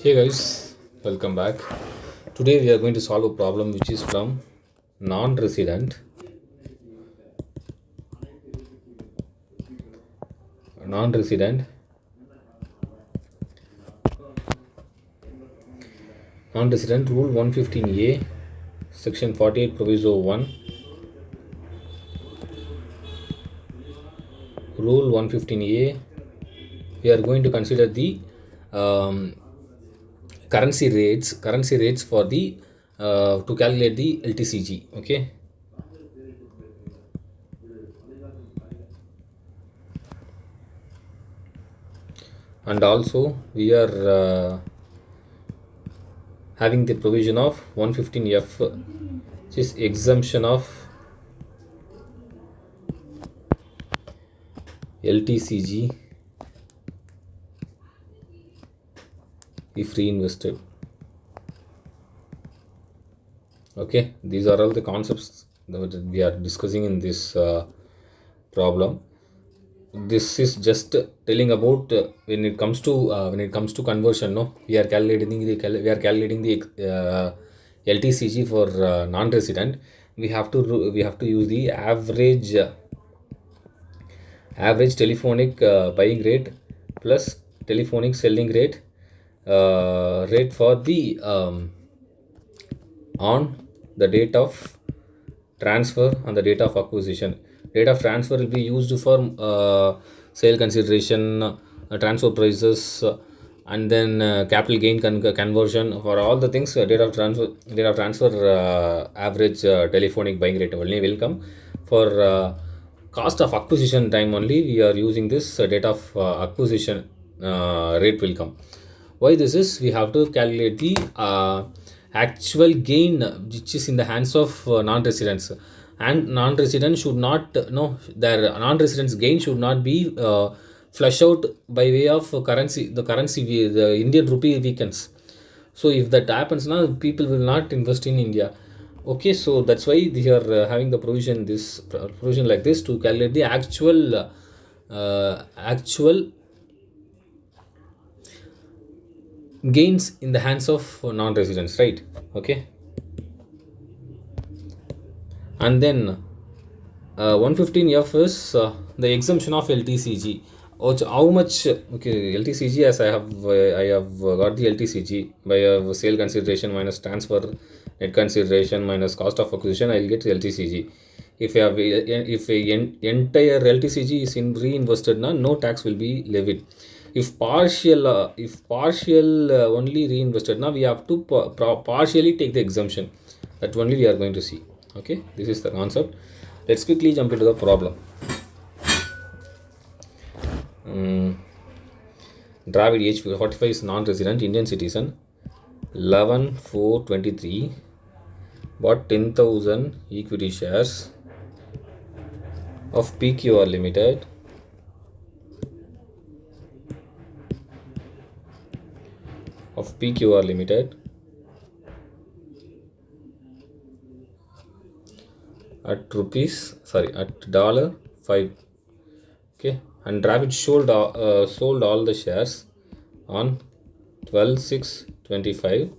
Hey guys, welcome back. Today we are going to solve a problem which is from non-resident, non-resident, non-resident rule 115A, section 48 proviso 1, rule 115A. We are going to consider the um, currency rates for the to calculate the LTCG. Okay, and also we are having the provision of 115F, which is exemption of LTCG if reinvested. Okay, these are all the concepts that we are discussing in this problem. This is just telling about when it comes to conversion. No, we are calculating the LTCG for non-resident. We have to use the average telephonic buying rate plus telephonic selling rate for the on the date of transfer and the date of acquisition. Date of transfer will be used for sale consideration, transfer prices, and then capital gain conversion. For all the things, date of transfer average telephonic buying rate only will come. For cost of acquisition time only, we are using this date of acquisition rate will come. Why this is, we have to calculate the actual gain which is in the hands of non-residents, and non-residents should not no their non-residents gain should not be flush out by way of currency. The Indian rupee weakens. So if that happens now, people will not invest in India. Okay, so that's why they are having the provision like this to calculate the actual gains in the hands of non-residents, right? Okay, and then 115F is the exemption of LTCG. How much? Okay, LTCG, as I have got the LTCG by a sale consideration minus transfer net consideration minus cost of acquisition. I'll get LTCG. If entire LTCG is in reinvested, now no tax will be levied. If partial only reinvested, now we have to partially take the exemption. That only we are going to see. Okay, this is the concept. Let's quickly jump into the problem. Dravid, age 45, is non-resident, Indian citizen. 11/4/23 bought 10,000 equity shares of PQR Limited at $5. Okay, and Dravid sold all the shares on 12/6/25.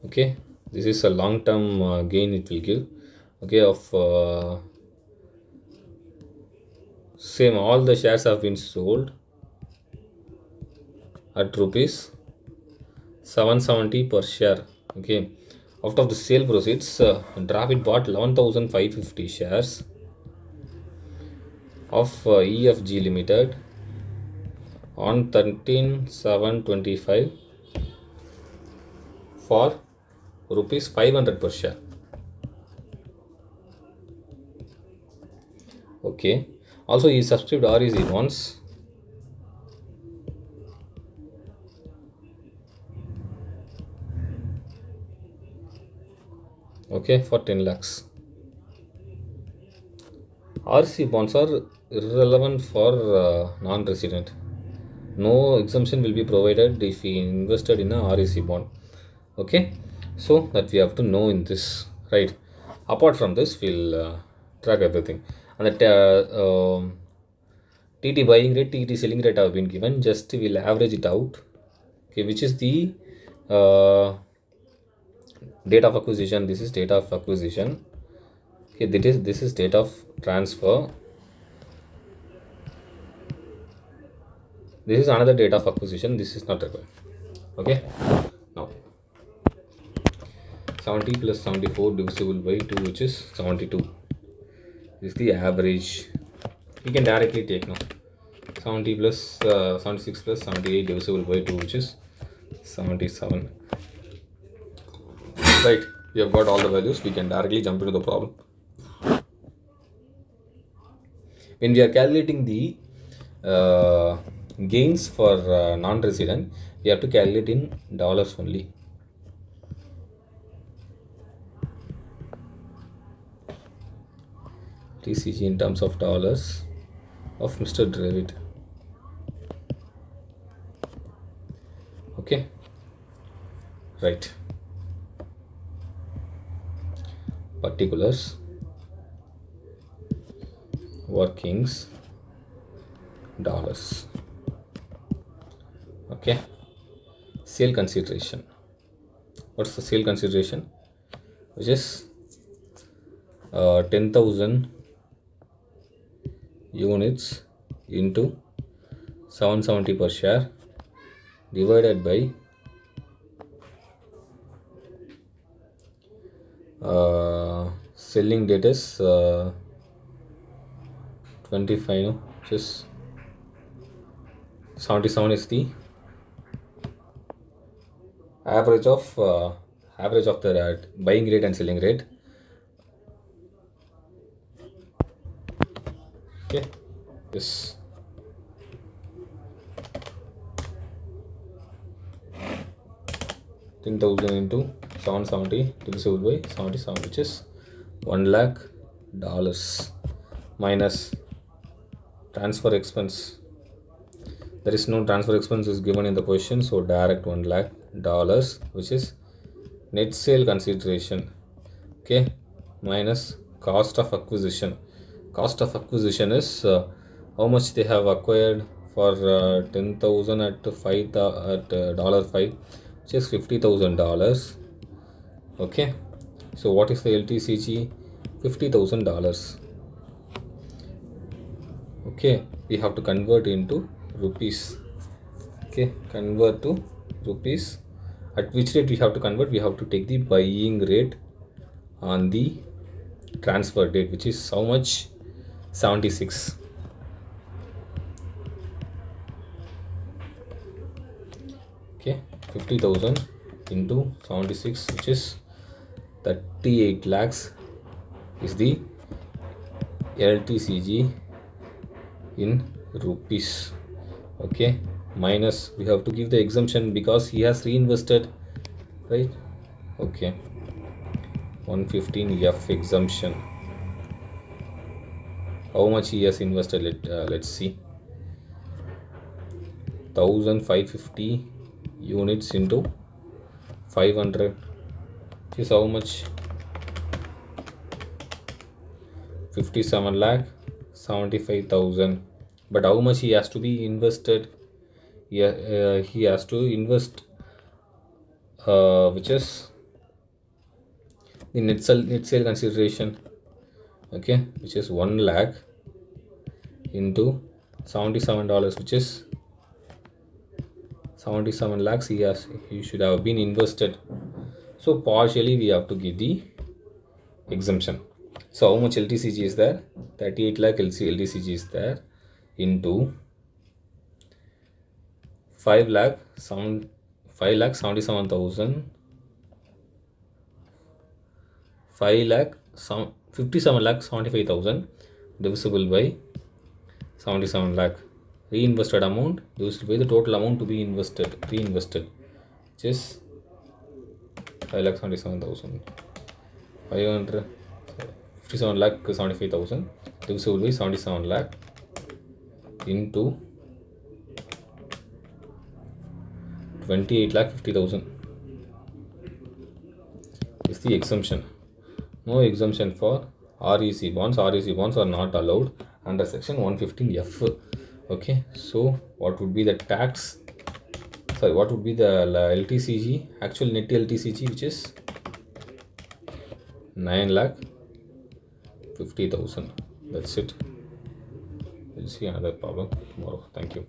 Okay, this is a long term gain it will give. Okay, of same, all the shares have been sold at rupees 770 per share. Okay, out of the sale proceeds, Dravid bought 11,550 shares of EFG Limited on 13/7/25 for rupees 500 per share. Okay, also he subscribed REC once. Okay, for 10 lakhs. RC bonds are irrelevant for non-resident. No exemption will be provided if we invested in a REC bond. Okay, so that we have to know in this, right? Apart from this, we'll track everything. And that TT buying rate, TT selling rate have been given. Just we'll average it out. Okay, which is the uh, date of acquisition, this is date of acquisition. Okay, this is date of transfer. This is another date of acquisition. This is not required. Okay, now 70 plus 74 divisible by 2, which is 72. This is the average. You can directly take now. 70 plus 76 plus 78 divisible by 2, which is 77. Right, we have got all the values. We can directly jump into the problem. When we are calculating the gains for non-resident, we have to calculate in dollars only. TCG in terms of dollars of Mr. David. Okay, right. Particulars, workings, dollars. Okay, sale consideration. What's the sale consideration? Which is 10,000 units into 770 per share divided by selling date is 25, no? Which is 77 is the average of the buying rate and selling rate. Okay, yes. $10,000 into 770 divisible by 77, which is $1 lakh minus transfer expense. There is no transfer expense is given in the question, so direct $1 lakh, which is net sale consideration. Okay, minus cost of acquisition. Cost of acquisition is how much they have acquired for 10,000 at $5, which is $50,000. Okay, so what is the LTCG? $50,000. Okay, we have to convert into rupees. Okay, convert to rupees. At which rate we have to convert? We have to take the buying rate on the transfer date, which is how much? 76. Okay, 50,000 into 76, which is 38 lakhs, is the LTCG in rupees. Okay, minus we have to give the exemption because he has reinvested, right? Okay, 115F exemption. How much he has invested? Let's see. 1,550 units into 500 is how much? 57 lakh 75,000. But how much he has to be invested? He has to invest, which is the net sale consideration. Okay, which is 1 lakh into $77, which is 77 lakhs he should have been invested. So partially we have to give the exemption. So how much LTCG is there? 38 lakh LTCG is there into 5 lakh 77,000, 57 lakh 75,000 divisible by 77 lakh. Reinvested amount divisible by the total amount to be reinvested, which is 5,77,000. 57 lakh 75,000 divisible by 77 lakh into 28 lakh 50,000 is the exemption. No exemption for REC bonds. REC bonds are not allowed under section 115F. Okay, so what would be the tax? sorry, what would be the LTCG, actual net LTCG, which is 9,50,000. That's it. We'll see another problem tomorrow. Thank you.